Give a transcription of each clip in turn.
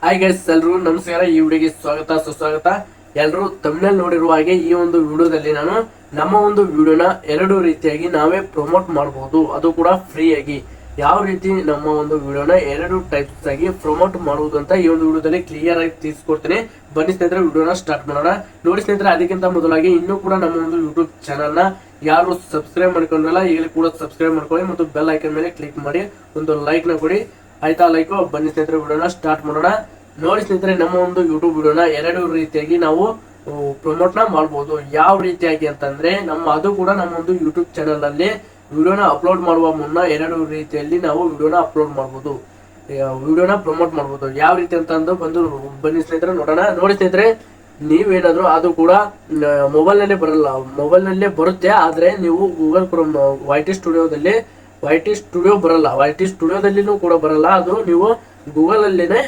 Hi guys, ಎಲ್ಲರೂ ನಮಸ್ಕಾರ. ಈ ವಿಡಿಯೋಗೆ ಸ್ವಾಗತ ಸುಸ್ವಾಗತ. ಎಲ್ಲರೂ ತಮಿಳಲ್ಲಿ ನೋಡಿರುವ ಹಾಗೆ ಈ ಒಂದು ವಿಡಿಯೋದಲ್ಲಿ ನಾನು ನಮ್ಮ ಒಂದು ವಿಡಿಯೋನ ಎರಡು ರೀತಿಯಾಗಿ ನಾವೇ ಪ್ರಮೋಟ್ ಮಾಡಬಹುದು, ಅದು ಕೂಡ ಫ್ರೀ ಆಗಿ. ಯಾವ ರೀತಿ ನಮ್ಮ ಒಂದು ವಿಡಿಯೋನ ಎರಡು ಟೈಪ್ಸ್ ಆಗಿ ಪ್ರಮೋಟ್ ಮಾಡುವುದು ಅಂತ ಈ ಒಂದು ವಿಡಿಯೋದಲ್ಲಿ ಕ್ಲಿಯರ್ ಆಗಿ ತಿಳಿಸ್ಕೊಡ್ತೀನಿ. ಬನ್ನಿ ಸ್ನೇಹಿತರೆ, ವಿಡಿಯೋನ ಸ್ಟಾರ್ಟ್ ಮಾಡೋಣ. ನೋಡಿ ಸ್ನೇಹಿತರೆ, ಅದಕ್ಕಿಂತ ಮೊದಲಾಗಿ ಇನ್ನೂ ಕೂಡ ನಮ್ಮ ಒಂದು ಯೂಟ್ಯೂಬ್ ಚಾನಲ್ನ ಯಾರು ಸಬ್ಸ್ಕ್ರೈಬ್ ಮಾಡ್ಕೊಂಡ್ರಲ್ಲ, ಈಗಲೂ ಕೂಡ ಸಬ್ಸ್ಕ್ರೈಬ್ ಮಾಡ್ಕೊಳ್ಳಿ ಮತ್ತು ಬೆಲ್ ಐಕನ್ ಮೇಲೆ ಕ್ಲಿಕ್ ಮಾಡಿ ಒಂದು ಲೈಕ್ ನ ಕೊಡಿ. ಆಯ್ತಾ ಲೈಕ್? ಬನ್ನಿ ಸ್ನೇಹಿತರೆ, ವಿಡಿಯೋನ ಸ್ಟಾರ್ಟ್ ಮಾಡೋಣ. ನೋಡಿ ಸ್ನೇಹಿತರೆ, ನಮ್ಮ ಒಂದು ಯೂಟ್ಯೂಬ್ ವಿಡಿಯೋನ ಎರಡು ರೀತಿಯಾಗಿ ನಾವು ಪ್ರಮೋಟ್ ನ ಮಾಡಬಹುದು. ಯಾವ ರೀತಿಯಾಗಿ ಅಂತಂದ್ರೆ, ಅದು ಕೂಡ ನಮ್ಮ ಒಂದು ಯೂಟ್ಯೂಬ್ ಚಾನಲ್ ಅಲ್ಲಿ ವಿಡಿಯೋನ ಅಪ್ಲೋಡ್ ಮಾಡುವ ಮುನ್ನ ಎರಡು ರೀತಿಯಲ್ಲಿ ನಾವು ವಿಡಿಯೋನ ಅಪ್ಲೋಡ್ ಮಾಡಬಹುದು, ವಿಡಿಯೋನ ಪ್ರಮೋಟ್ ಮಾಡಬಹುದು. ಯಾವ ರೀತಿ ಅಂತ ಬಂದು ಬನ್ನಿ ಸ್ನೇಹಿತರೆ ನೋಡೋಣ. ನೋಡಿ ಸ್ನೇಹಿತರೆ, ನೀವೇನಾದ್ರು ಅದು ಕೂಡ ಮೊಬೈಲ್ ನಲ್ಲೇ ಬರಲ್ಲ, ಮೊಬೈಲ್ ನಲ್ಲೇ ಬರುತ್ತೆ. ಆದ್ರೆ ನೀವು ಗೂಗಲ್ ಕ್ರೋಮ್ YT ಸ್ಟುಡಿಯೋ ಬರಲ್ಲ, YT ಸ್ಟುಡಿಯೋದಲ್ಲಿನೂ ಕೂಡ ಬರಲ್ಲ. ಅದು ನೀವು ಗೂಗಲ್ ಅಲ್ಲಿನೇ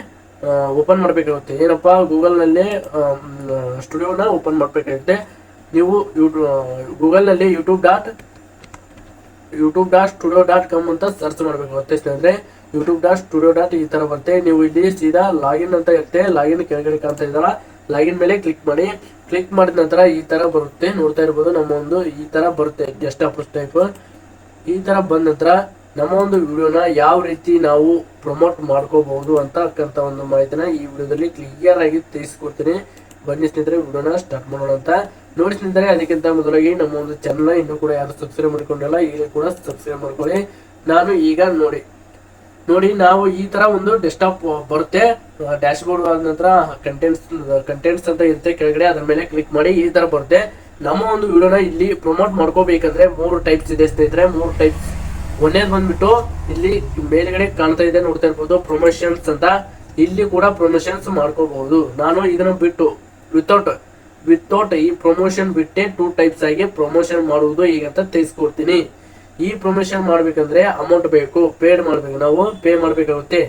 ಓಪನ್ ಮಾಡ್ಬೇಕಾಗುತ್ತೆ. ಏನಪ್ಪಾ, ಗೂಗಲ್ ನಲ್ಲಿ ಸ್ಟುಡಿಯೋನ ಓಪನ್ ಮಾಡ್ಬೇಕಾಗುತ್ತೆ. ನೀವು ಗೂಗಲ್ ನಲ್ಲಿ youtube.studio.com ಅಂತ ಸರ್ಚ್ ಮಾಡ್ಬೇಕಾಗುತ್ತೆ ಸ್ನೇಹಿತರೆ. youtube.studio. ಈ ತರ ಬರುತ್ತೆ. ನೀವು ಇಲ್ಲಿ ಸೀದಾ ಲಾಗಿನ್ ಅಂತ ಇರುತ್ತೆ, ಲಾಗಿನ್ ಕೆಳಗಡೆ ಕಾಣ್ತಾ ಇದ್ದಾರ, ಲಾಗಿನ್ ಮೇಲೆ ಕ್ಲಿಕ್ ಮಾಡಿ. ಕ್ಲಿಕ್ ಮಾಡಿದ ನಂತರ ಈ ತರ ಬರುತ್ತೆ, ನೋಡ್ತಾ ಇರ್ಬೋದು. ನಮ್ಮ ಒಂದು ಈ ತರ ಬರುತ್ತೆ ಡೆಸ್ಕ್ಟಾಪ್ ಟೈಪ್. ಈ ತರ ಬಂದ ನಂತರ ನಮ್ಮ ಒಂದು ವಿಡಿಯೋನ ಯಾವ ರೀತಿ ನಾವು ಪ್ರಮೋಟ್ ಮಾಡ್ಕೋಬಹುದು ಅಂತಕ್ಕಂಥ ಒಂದು ಮಾಹಿತಿನ ಈ ವಿಡಿಯೋದಲ್ಲಿ ಕ್ಲಿಯರ್ ಆಗಿ ತಿಳಿಸ್ಕೊಡ್ತೀನಿ. ಬನ್ನಿ ಸ್ನೇಹಿತರೆ, ವಿಡಿಯೋನ ಸ್ಟಾರ್ಟ್ ಮಾಡೋಣ ಅಂತ. ನೋಡಿ ಸ್ನೇಹಿತರೆ, ಅದಕ್ಕಿಂತ ಮೊದಲಾಗಿ ನಮ್ಮ ಒಂದು ಚಾನಲ್ ಇನ್ನೂ ಕೂಡ ಯಾರು ಸಬ್ಸ್ಕ್ರೈಬ್ ಮಾಡ್ಕೊಂಡಿಲ್ಲ, ಈಗ ಕೂಡ ಸಬ್ಸ್ಕ್ರೈಬ್ ಮಾಡ್ಕೊಳ್ಳಿ. ನಾನು ಈಗ ನೋಡಿ ನಾವು ಈ ತರ ಒಂದು ಡೆಸ್ಕ್ಟಾಪ್ ಬರುತ್ತೆ. ಡ್ಯಾಶ್ ಬೋರ್ಡ್ ಆದ ನಂತರ ಕಂಟೆಂಟ್ಸ್ ಅಂತ ಇರುತ್ತೆ ಕೆಳಗಡೆ, ಅದ್ರ ಮೇಲೆ ಕ್ಲಿಕ್ ಮಾಡಿ ಈ ತರ ಬರುತ್ತೆ. ನಮ್ಮ ಒಂದು ವಿಡಿಯೋನ ಇಲ್ಲಿ ಪ್ರಮೋಟ್ ಮಾಡ್ಕೋಬೇಕಂದ್ರೆ 3 ಟೈಪ್ಸ್ ಇದೆ ಸ್ನೇಹಿತರೆ, 3 ಟೈಪ್ಸ್. ಒಂದೇದು ಬಂದ್ಬಿಟ್ಟು ಇಲ್ಲಿ ಮೇಲ್ಗಡೆ ಕಾಣ್ತಾ ಇದೆ, ನೋಡ್ತಾ ಇರ್ಬೋದು, ಪ್ರಮೋಷನ್ಸ್ ಅಂತ. ಇಲ್ಲಿ ಕೂಡ ಪ್ರಮೋಷನ್ಸ್ ಮಾಡ್ಕೋಬಹುದು. ನಾನು ಇದನ್ನ ಬಿಟ್ಟು ವಿತೌಟ್ ಈ ಪ್ರಮೋಷನ್ ಬಿಟ್ಟೆ 2 ಟೈಪ್ಸ್ ಆಗಿ ಪ್ರಮೋಷನ್ ಮಾಡುವುದು ಈಗಂತ ತಿಳಿಸ್ಕೊಡ್ತೀನಿ. ಈ ಪ್ರಮೋಷನ್ ಮಾಡ್ಬೇಕಂದ್ರೆ ಅಮೌಂಟ್ ಬೇಕು, ನಾವು ಪೇ ಮಾಡ್ಬೇಕಾಗುತ್ತೆ.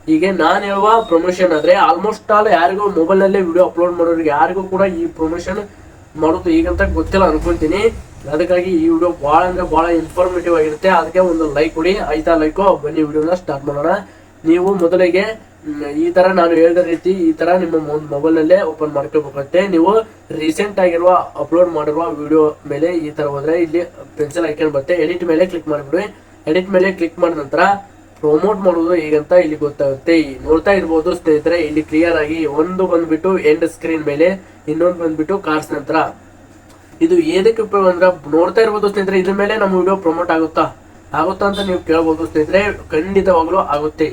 ಹೀಗೆ ನಾನು ಹೇಳುವ ಪ್ರಮೋಷನ್ ಆದ್ರೆ ಆಲ್ಮೋಸ್ಟ್ ಆಲ್ ಯಾರಿಗೂ ಮೊಬೈಲ್ ನಲ್ಲೇ ವಿಡಿಯೋ ಅಪ್ಲೋಡ್ ಮಾಡೋರಿಗೆ ಯಾರಿಗೂ ಕೂಡ ಈ ಪ್ರಮೋಷನ್ ಮಾಡೋದು ಈಗಂತ ಗೊತ್ತಿಲ್ಲ ಅನ್ಕೊಳ್ತೀನಿ. ಅದಕ್ಕಾಗಿ ಈ ವಿಡಿಯೋ ಬಹಳ ಅಂದ್ರೆ ಬಹಳ ಇನ್ಫಾರ್ಮೇಟಿವ್ ಆಗಿರುತ್ತೆ. ಅದಕ್ಕೆ ಒಂದು ಲೈಕ್ ಕೊಡಿ. ಆಯ್ತಾ ಲೈಕ್? ಬನ್ನಿ ವಿಡಿಯೋನ ಸ್ಟಾರ್ಟ್ ಮಾಡೋಣ. ನೀವು ಮೊದಲಿಗೆ ಈ ತರ ನಾನು ಹೇಳಿದ ರೀತಿ ಈ ತರ ನಿಮ್ಮ ಮೊಬೈಲ್ ನಲ್ಲೇ ಓಪನ್ ಮಾಡ್ಕೋಬೇಕಾಗುತ್ತೆ. ನೀವು ರೀಸೆಂಟ್ ಆಗಿರುವ ಅಪ್ಲೋಡ್ ಮಾಡಿರುವ ವಿಡಿಯೋ ಮೇಲೆ ಈ ತರ ಹೋದ್ರೆ ಇಲ್ಲಿ ಪೆನ್ಸಿಲ್ ಐಕಾನ್ ಬರುತ್ತೆ, ಎಡಿಟ್ ಮೇಲೆ ಕ್ಲಿಕ್ ಮಾಡಿಬಿಡಿ. ಎಡಿಟ್ ಮೇಲೆ ಕ್ಲಿಕ್ ಮಾಡಿದ ನಂತರ ಪ್ರಮೋಟ್ ಮಾಡುವುದು ಹೇಗಂತ ಇಲ್ಲಿ ಗೊತ್ತಾಗುತ್ತೆ. ನೋಡ್ತಾ ಇರ್ಬೋದು ಸ್ನೇಹಿತರೆ, ಇಲ್ಲಿ ಕ್ಲಿಯರ್ ಆಗಿ ಒಂದು ಬಂದ್ಬಿಟ್ಟು ಎಂಡ್ ಸ್ಕ್ರೀನ್ ಮೇಲೆ, ಇನ್ನೊಂದು ಬಂದ್ಬಿಟ್ಟು ಕಾರ್ಸ್ ನಂತರ. ಇದು ಏನಕ್ಕೆ ಉಪಯೋಗ ಅಂದ್ರೆ, ನೋಡ್ತಾ ಇರ್ಬೋದು ಸ್ನೇಹಿತರೆ, ಇದ್ರ ಮೇಲೆ ನಮ್ಮ ವಿಡಿಯೋ ಪ್ರಮೋಟ್ ಆಗುತ್ತಾ ಅಂತ ನೀವು ಕೇಳಬಹುದು ಸ್ನೇಹಿತರೆ. ಖಂಡಿತವಾಗ್ಲೂ ಆಗುತ್ತೆ.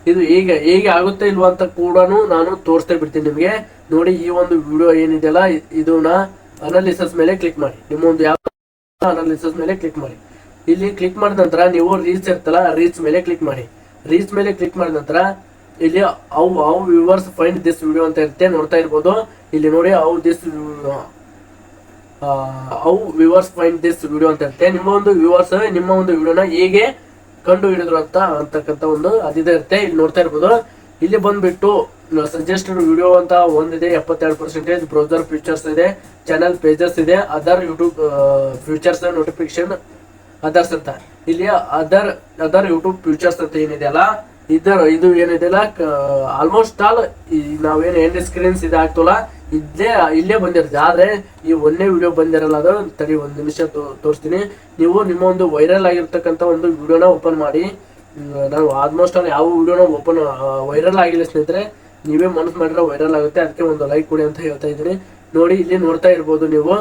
ಇದು ಹೇಗೆ ಆಗುತ್ತೆ ಇಲ್ವಾ ಅಂತ ಕೂಡ ನಾನು ತೋರಿಸ್ತಾ ಬಿಡ್ತೀನಿ ನಿಮಗೆ. ನೋಡಿ, ಈ ಒಂದು ವಿಡಿಯೋ ಏನಿದೆಯಲ್ಲ, ಇದನ್ನ ಅನಾಲಿಸಿಸ್ ಮೇಲೆ ಕ್ಲಿಕ್ ಮಾಡಿ. ನಿಮ್ಮ ಒಂದು ಯಾವ ಅನಾಲಿಸಿಸ್ ಮೇಲೆ ಕ್ಲಿಕ್ ಮಾಡಿ. ಇಲ್ಲಿ ಕ್ಲಿಕ್ ಮಾಡಿದ ನಂತರ ನೀವು ರೀಚ್ ಇರ್ತಲ್ಲ, ರೀಚ್ ಮೇಲೆ ಕ್ಲಿಕ್ ಮಾಡಿ. ರೀಚ್ ಮೇಲೆ ಕ್ಲಿಕ್ ಮಾಡಿದ ನಂತರ ಇಲ್ಲಿ how viewers find this video ಅಂತ ಇರುತ್ತೆ, ನೋಡ್ತಾ ಇರ್ಬೋದು. ಇಲ್ಲಿ ನೋಡಿ, how viewers find this video ಅಂತ ಇರುತ್ತೆ. ನಿಮ್ಮ ಒಂದು ವ್ಯೂವರ್ಸ್ ನಿಮ್ಮ ಒಂದು ವಿಡಿಯೋನ ಹೇಗೆ ಕಂಡು ಹಿಡಿದ್ರು ಅಂತಕ್ಕಂಥ ಒಂದು ಅದಿದೆ ಇರುತ್ತೆ. ಇಲ್ಲಿ ನೋಡ್ತಾ ಇರ್ಬೋದು. ಇಲ್ಲಿ ಬಂದ್ಬಿಟ್ಟು ಸಜೆಸ್ಟೆಡ್ ವಿಡಿಯೋ ಅಂತ ಒಂದಿದೆ, 72%. ಬ್ರೌಸರ್ ಫೀಚರ್ಸ್ ಇದೆ, ಚಾನಲ್ ಪೇಜಸ್ ಇದೆ, other YouTube features, notification others ಅಂತ. ಇಲ್ಲಿ ಅದರ್ ಯೂಟ್ಯೂಬ್ ಫೀಚರ್ಸ್ ಅಂತ ಏನಿದೆಯಲ್ಲ, ಇದು ಏನಿದೆಯಲ್ಲ, ಆಲ್ಮೋಸ್ಟ್ ಆಲ್ ನಾವೇನು ಎಂಡ್ ಸ್ಕ್ರೀನ್ಸ್ ಇದಾಗ್ತಲ್ಲ, ಇಲ್ಲೇ ಬಂದಿರುತ್ತೆ. ಆದ್ರೆ ಈ ಒಂದೇ ವಿಡಿಯೋ ಬಂದಿರಲ್ಲ. ಅದು ತಡಿ ಒಂದು ನಿಮಿಷ ತೋರಿಸ್ತೀನಿ. ನೀವು ನಿಮ್ಮ ಒಂದು ವೈರಲ್ ಆಗಿರ್ತಕ್ಕಂಥ ಒಂದು ವಿಡಿಯೋನ ಓಪನ್ ಮಾಡಿ. ನಾವು ಆಲ್ಮೋಸ್ಟ್ ಆಲ್ ಯಾವ ವಿಡಿಯೋನ ವೈರಲ್ ಆಗಿಲ್ಲ ಸ್ನೇಹಿತರೆ, ನೀವೇ ಮನಸ್ಸು ಮಾಡಿದ್ರೆ ವೈರಲ್ ಆಗುತ್ತೆ. ಅದಕ್ಕೆ ಒಂದು ಲೈಕ್ ಕೊಡಿ ಅಂತ ಹೇಳ್ತಾ ಇದ್ದೀನಿ. ನೋಡಿ, ಇಲ್ಲಿ ನೋಡ್ತಾ ಇರ್ಬೋದು ನೀವು,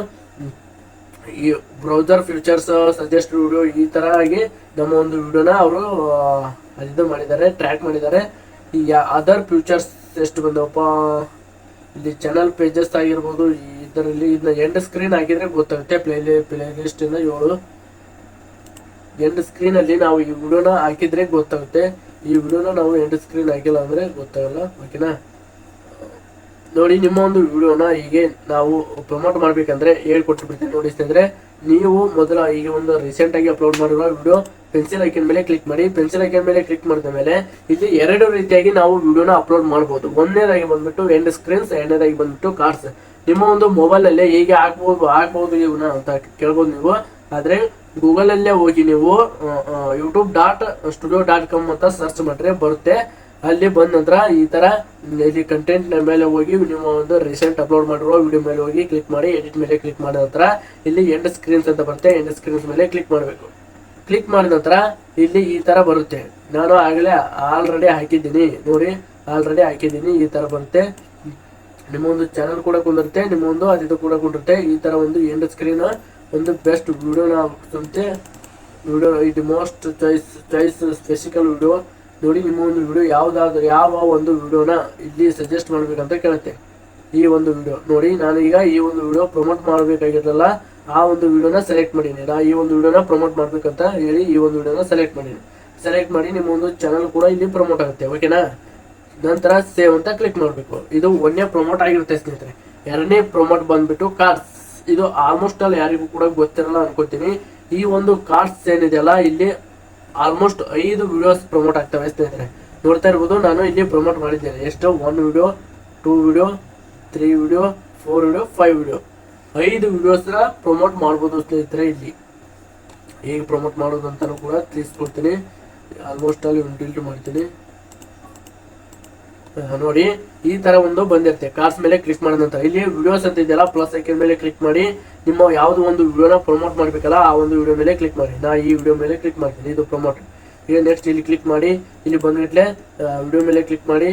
ಈ ಬ್ರೌಸರ್ ಫೀಚರ್ಸ್, ಸಜೆಸ್ಟ್ ವಿಡಿಯೋ, ಈ ತರ ಆಗಿ ನಮ್ಮ ಒಂದು ವಿಡಿಯೋನ ಅವರು ಇದು ಮಾಡಿದ್ದಾರೆ, ಟ್ರ್ಯಾಕ್ ಮಾಡಿದ್ದಾರೆ. ಈ ಅದರ್ ಫೀಚರ್ಸ್ ಎಷ್ಟು ಬಂದವಪ್ಪ, ಇಲ್ಲಿ ಚಾನಲ್ ಪೇಜಸ್ ಆಗಿರ್ಬೋದು. ಇದರಲ್ಲಿ ಇದನ್ನ ಎಂಡ್ ಸ್ಕ್ರೀನ್ ಹಾಕಿದ್ರೆ ಗೊತ್ತಾಗುತ್ತೆ. ಪ್ಲೇ ಲಿಸ್ಟ್ ಇಂದ 7 ಎಂಡ್ ಸ್ಕ್ರೀನ್ ಅಲ್ಲಿ ನಾವು ಈ ವಿಡಿಯೋನ ಹಾಕಿದ್ರೆ ಗೊತ್ತಾಗುತ್ತೆ. ಈ ವಿಡಿಯೋನ ನಾವು ಎಂಡ್ ಸ್ಕ್ರೀನ್ ಹಾಕಿಲ್ಲ ಅಂದ್ರೆ ಗೊತ್ತಾಗಲ್ಲ, ಓಕೆನಾ? ನೋಡಿ, ನಿಮ್ಮ ಒಂದು ವಿಡಿಯೋನ ಹೀಗೆ ನಾವು ಪ್ರಮೋಟ್ ಮಾಡ್ಬೇಕಂದ್ರೆ ಹೇಳ್ಕೊಟ್ಟು ಬಿಡ್ತೀನಿ. ನೋಡಿ ಸ್ನೇಹಿತರೆ, ನೀವು ಮೊದಲ ಈಗ ಒಂದು ರೀಸೆಂಟ್ ಆಗಿ ಅಪ್ಲೋಡ್ ಮಾಡಿರುವ ವಿಡಿಯೋ ಪೆನ್ಸಿಲ್ ಐಕನ್ ಮೇಲೆ ಕ್ಲಿಕ್ ಮಾಡಿ. ಪೆನ್ಸಿಲ್ ಐಕನ್ ಮೇಲೆ ಕ್ಲಿಕ್ ಮಾಡಿದ ಮೇಲೆ ಇಲ್ಲಿ ಎರಡು ರೀತಿಯಾಗಿ ನಾವು ವಿಡಿಯೋನ ಅಪ್ಲೋಡ್ ಮಾಡಬಹುದು. ಒಂದನೇದಾಗಿ ಬಂದ್ಬಿಟ್ಟು ಎಂಡ್ ಸ್ಕ್ರೀನ್ಸ್, ಎರಡನೇದಾಗಿ ಬಂದ್ಬಿಟ್ಟು ಕಾರ್ಡ್ಸ್. ನಿಮ್ಮ ಒಂದು ಮೊಬೈಲ್ ಅಲ್ಲೇ ಹೇಗೆ ಹಾಕ್ಬಹುದು ಇವನ್ನ ಅಂತ ಕೇಳ್ಬೋದು ನೀವು. ಆದ್ರೆ ಗೂಗಲ್ ಅಲ್ಲೇ ಹೋಗಿ ನೀವು youtube.studio.com ಅಂತ ಸರ್ಚ್ ಮಾಡಿದ್ರೆ ಬರುತ್ತೆ. ಅಲ್ಲಿ ಬಂದ ನಂತರ ಈ ತರ ಇಲ್ಲಿ ಕಂಟೆಂಟ್ ಮೇಲೆ ಹೋಗಿ ನಿಮ್ಮ ಒಂದು ರೀಸೆಂಟ್ ಅಪ್ಲೋಡ್ ಮಾಡಿರುವ ವಿಡಿಯೋ ಮೇಲೆ ಹೋಗಿ ಕ್ಲಿಕ್ ಮಾಡಿ ಎಡಿಟ್ ಮೇಲೆ ಕ್ಲಿಕ್ ಮಾಡಿದ ನಂತರ ಇಲ್ಲಿ ಎಂಡ್ ಸ್ಕ್ರೀನ್ಸ್ ಅಂತ ಬರುತ್ತೆ. ಎಂಡ್ ಸ್ಕ್ರೀನ್ಸ್ ಮೇಲೆ ಕ್ಲಿಕ್ ಮಾಡಬೇಕು. ಕ್ಲಿಕ್ ಮಾಡಿದ ನಂತರ ಇಲ್ಲಿ ಈ ತರ ಬರುತ್ತೆ. ನಾನು ಆಗಲೇ ಆಲ್ರೆಡಿ ಹಾಕಿದ್ದೀನಿ ನೋಡಿ, ಆಲ್ರೆಡಿ ಹಾಕಿದ್ದೀನಿ. ಈ ತರ ಬರುತ್ತೆ. ನಿಮ್ಮ ಒಂದು ಚಾನಲ್ ಕೂಡ ಕುಂದಿರುತ್ತೆ, ನಿಮ್ಮ ಒಂದು ಅದು ಕೂಡ ಕುಂದಿರುತ್ತೆ. ಈ ತರ ಒಂದು ಎಂಡ್ ಸ್ಕ್ರೀನ್ ಒಂದು ಬೆಸ್ಟ್ ವಿಡಿಯೋನ ಆಗುತ್ತೆ. ವಿಡಿಯೋ ಇದು ಮೋಸ್ಟ್ ಚಾಯ್ಸ್ ಸ್ಪೆಸಿಕಲ್ ವಿಡಿಯೋ ನೋಡಿ. ನಿಮ್ಮ ಒಂದು ವಿಡಿಯೋ ಯಾವ ಒಂದು ವಿಡಿಯೋನ ಇಲ್ಲಿ ಸಜೆಸ್ಟ್ ಮಾಡ್ಬೇಕಂತ ಕೇಳುತ್ತೆ. ಈ ಒಂದು ವಿಡಿಯೋ ನೋಡಿ, ನಾನು ಈಗ ಈ ಒಂದು ವಿಡಿಯೋ ಪ್ರಮೋಟ್ ಮಾಡಬೇಕಾಗಿರಲ್ಲ, ಆ ಒಂದು ವಿಡಿಯೋನ ಸೆಲೆಕ್ಟ್ ಮಾಡೀನಿ. ನಾ ಈ ಒಂದು ವಿಡಿಯೋನ ಪ್ರಮೋಟ್ ಮಾಡ್ಬೇಕಂತ ಹೇಳಿ ಈ ಒಂದು ವಿಡಿಯೋನ ಸೆಲೆಕ್ಟ್ ಮಾಡೀನಿ. ಸೆಲೆಕ್ಟ್ ಮಾಡಿ ನಿಮ್ಮ ಒಂದು ಚಾನಲ್ ಕೂಡ ಇಲ್ಲಿ ಪ್ರಮೋಟ್ ಆಗುತ್ತೆ. ಓಕೆನಾ? ನಂತರ ಸೇವ್ ಅಂತ ಕ್ಲಿಕ್ ಮಾಡಬೇಕು. ಇದು ಒಂದನೇ ಪ್ರಮೋಟ್ ಆಗಿರುತ್ತೆ ಸ್ನೇಹಿತರೆ. ಎರಡನೇ ಪ್ರಮೋಟ್ ಬಂದ್ಬಿಟ್ಟು ಕಾರ್ಡ್ಸ್. ಇದು ಆಲ್ಮೋಸ್ಟ್ ಅಲ್ಲಿ ಯಾರಿಗೂ ಕೂಡ ಗೊತ್ತಿರಲ್ಲ ಅನ್ಕೋತೀನಿ. ಈ ಒಂದು ಕಾರ್ಡ್ಸ್ ಏನಿದೆಯಲ್ಲ, ಇಲ್ಲಿ ಆಲ್ಮೋಸ್ಟ್ 5 ವಿಡಿಯೋಸ್ ಪ್ರಮೋಟ್ ಆಗ್ತವೆ ಸ್ನೇಹಿತರೆ. ನೋಡ್ತಾ ಇರ್ಬೋದು, ನಾನು ಇಲ್ಲಿ ಪ್ರಮೋಟ್ ಮಾಡಿದ್ದೇನೆ. ಎಷ್ಟು? 1 video, 2 video, 3 video, 4 video, 5 video, 5 ವಿಡಿಯೋಸ್ನ ಪ್ರಮೋಟ್ ಮಾಡ್ಬೋದು ಸ್ನೇಹಿತರೆ. ಇಲ್ಲಿ ಹೇಗೆ ಪ್ರಮೋಟ್ ಮಾಡೋದು ಅಂತಾನು ಕೂಡ ತಿಳಿಸ್ಕೊಡ್ತೀನಿ. ಆಲ್ಮೋಸ್ಟ್ ಅಲ್ಲಿ ಡಿಲೀಟ್ ಮಾಡ್ತೀನಿ ನೋಡಿ. ಈ ತರ ಒಂದು ಬಂದಿರುತ್ತೆ. ಕಾರ್ಡ್ಸ್ ಮೇಲೆ ಕ್ಲಿಕ್ ಮಾಡಿದ ನಂತರ ಇಲ್ಲಿ ವಿಡಿಯೋಸ್ ಅಂತ ಇದೆಯಲ್ಲ, ಪ್ಲಸ್ ಐಕನ್ ಮೇಲೆ ಕ್ಲಿಕ್ ಮಾಡಿ ನಿಮ್ಮ ಯಾವ್ದು ಒಂದು ವಿಡಿಯೋನ ಪ್ರಮೋಟ್ ಮಾಡ್ಬೇಕಲ್ಲ, ಆ ಒಂದು ವಿಡಿಯೋ ಮೇಲೆ ಕ್ಲಿಕ್ ಮಾಡಿ. ನಾ ಈ ವಿಡಿಯೋ ಮೇಲೆ ಕ್ಲಿಕ್ ಮಾಡ್ತೀನಿ, ಇದು ಪ್ರಮೋಟ್. ಈಗ ನೆಕ್ಸ್ಟ್ ಇಲ್ಲಿ ಕ್ಲಿಕ್ ಮಾಡಿ, ಇಲ್ಲಿ ಬಂದ್ಬಿಟ್ಲೆ ವಿಡಿಯೋ ಮೇಲೆ ಕ್ಲಿಕ್ ಮಾಡಿ,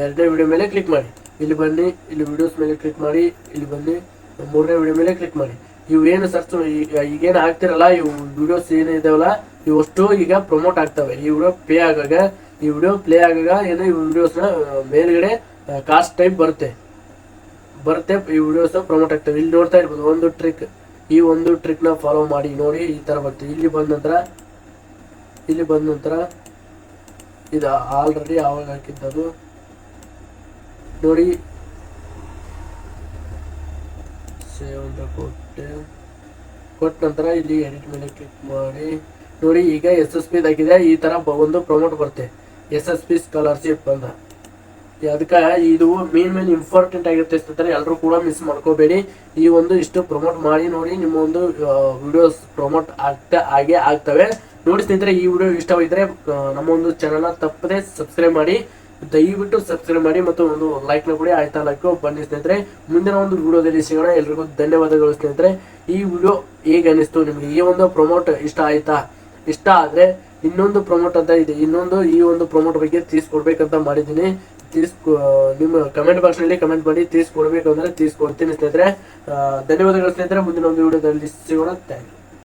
ಎರಡನೇ ವಿಡಿಯೋ ಮೇಲೆ ಕ್ಲಿಕ್ ಮಾಡಿ, ಇಲ್ಲಿ ಬನ್ನಿ, ಇಲ್ಲಿ ವಿಡಿಯೋಸ್ ಮೇಲೆ ಕ್ಲಿಕ್ ಮಾಡಿ, ಇಲ್ಲಿ ಬನ್ನಿ, ಮೂರನೇ ವಿಡಿಯೋ ಮೇಲೆ ಕ್ಲಿಕ್ ಮಾಡಿ. ಇವು ಏನು ಸರ್ಚ್ ಈಗೇನು ಹಾಕ್ತಿರಲ್ಲ, ಇವು ವಿಡಿಯೋಸ್ ಏನು ಇದಾವಲ್ಲ, ಇವಷ್ಟು ಈಗ ಪ್ರಮೋಟ್ ಆಗ್ತವೆ. ಈ ವಿಡಿಯೋ ಪ್ಲೇ ಆಗಾಗ ಏನು ಈ ವಿಡಿಯೋಸ್ನ ಮೇಲ್ಗಡೆ ಕಾಸ್ಟ್ ಟೈಪ್ ಬರುತ್ತೆ. ಈ ವಿಡಿಯೋಸ್ ಪ್ರಮೋಟ್ ಆಗ್ತವೆ. ಇಲ್ಲಿ ನೋಡ್ತಾ ಇರ್ಬೋದು ಒಂದು ಟ್ರಿಕ್. ಈ ಒಂದು ಟ್ರಿಕ್ನ ಫಾಲೋ ಮಾಡಿ ನೋಡಿ, ಈ ತರ ಬರ್ತದೆ. ಇಲ್ಲಿ ಬಂದ ನಂತರ ಇದು ಆಲ್ರೆಡಿ ಆವಾಗ ಹಾಕಿದ್ದದು ನೋಡಿ. ಸೇವ್ ಅಂತ ಕೊಟ್ಟ ನಂತರ ಇಲ್ಲಿ ಎಡಿಟ್ ಮೇಲೆ ಕ್ಲಿಕ್ ಮಾಡಿ ನೋಡಿ. ಈಗ SSP ಹಾಕಿದೆ. ಈ ತರ ಒಂದು ಪ್ರಮೋಟ್ ಬರುತ್ತೆ, SSP ಸ್ಕಾಲರ್ಶಿಪ್ ಅಂತ. ಅದಕ್ಕೆ ಇದು ಮೇನ್ ಇಂಪಾರ್ಟೆಂಟ್ ಆಗಿರುತ್ತೆ ಸ್ನೇಹಿತರೆ. ಎಲ್ಲರೂ ಕೂಡ ಮಿಸ್ ಮಾಡ್ಕೋಬೇಡಿ. ಈ ಒಂದು ಇಷ್ಟು ಪ್ರಮೋಟ್ ಮಾಡಿ ನೋಡಿ, ನಿಮ್ಮ ಒಂದು ವಿಡಿಯೋಸ್ ಪ್ರಮೋಟ್ ಆಗ್ತವೆ ನೋಡಿ ಸ್ನೇಹಿತರೆ. ಈ ವಿಡಿಯೋ ಇಷ್ಟವಾಗಿದ್ರೆ ನಮ್ಮ ಒಂದು ಚಾನಲ್ನ ತಪ್ಪದೆ ಸಬ್ಸ್ಕ್ರೈಬ್ ಮಾಡಿ, ದಯವಿಟ್ಟು ಸಬ್ಸ್ಕ್ರೈಬ್ ಮಾಡಿ ಮತ್ತು ಒಂದು ಲೈಕ್ನ ಕೊಡಿ. ಆಯ್ತಾ? ಲೈಕ್ ಬನ್ನಿ ಸ್ನೇಹಿತರೆ. ಮುಂದಿನ ಒಂದು ವಿಡಿಯೋದಲ್ಲಿ ಸಿಗೋಣ. ಎಲ್ರಿಗೂ ಧನ್ಯವಾದಗಳು ಸ್ನೇಹಿತರೆ. ಈ ವಿಡಿಯೋ ಹೇಗೆ ಅನಿಸ್ತು ನಿಮಗೆ? ಈ ಒಂದು ಪ್ರಮೋಟ್ ಇಷ್ಟ ಆಯ್ತಾ? ಇಷ್ಟ ಆದ್ರೆ ಇನ್ನೊಂದು ಪ್ರಮೋಟ್ ಅಂತ ಇದೆ, ಈ ಒಂದು ಪ್ರಮೋಟ್ ಬಗ್ಗೆ ತಿಳಿಸ್ಕೊಡ್ಬೇಕಂತ ಮಾಡಿದ್ದೀನಿ. ನಿಮ್ಮ ಕಮೆಂಟ್ ಬಾಕ್ಸ್ ನಲ್ಲಿ ಕಮೆಂಟ್ ಮಾಡಿ ತಿಳಿಸ್ಕೊಡ್ಬೇಕು ಅಂದ್ರೆ ತಿಳಿಸ್ಕೊಡ್ತೀನಿ ಸ್ನೇಹಿತರೆ. ಧನ್ಯವಾದಗಳು ಸ್ನೇಹಿತರೆ. ಮುಂದಿನ ಒಂದು ವಿಡಿಯೋದಲ್ಲಿ ಸಿಗೋಣ. Thank you.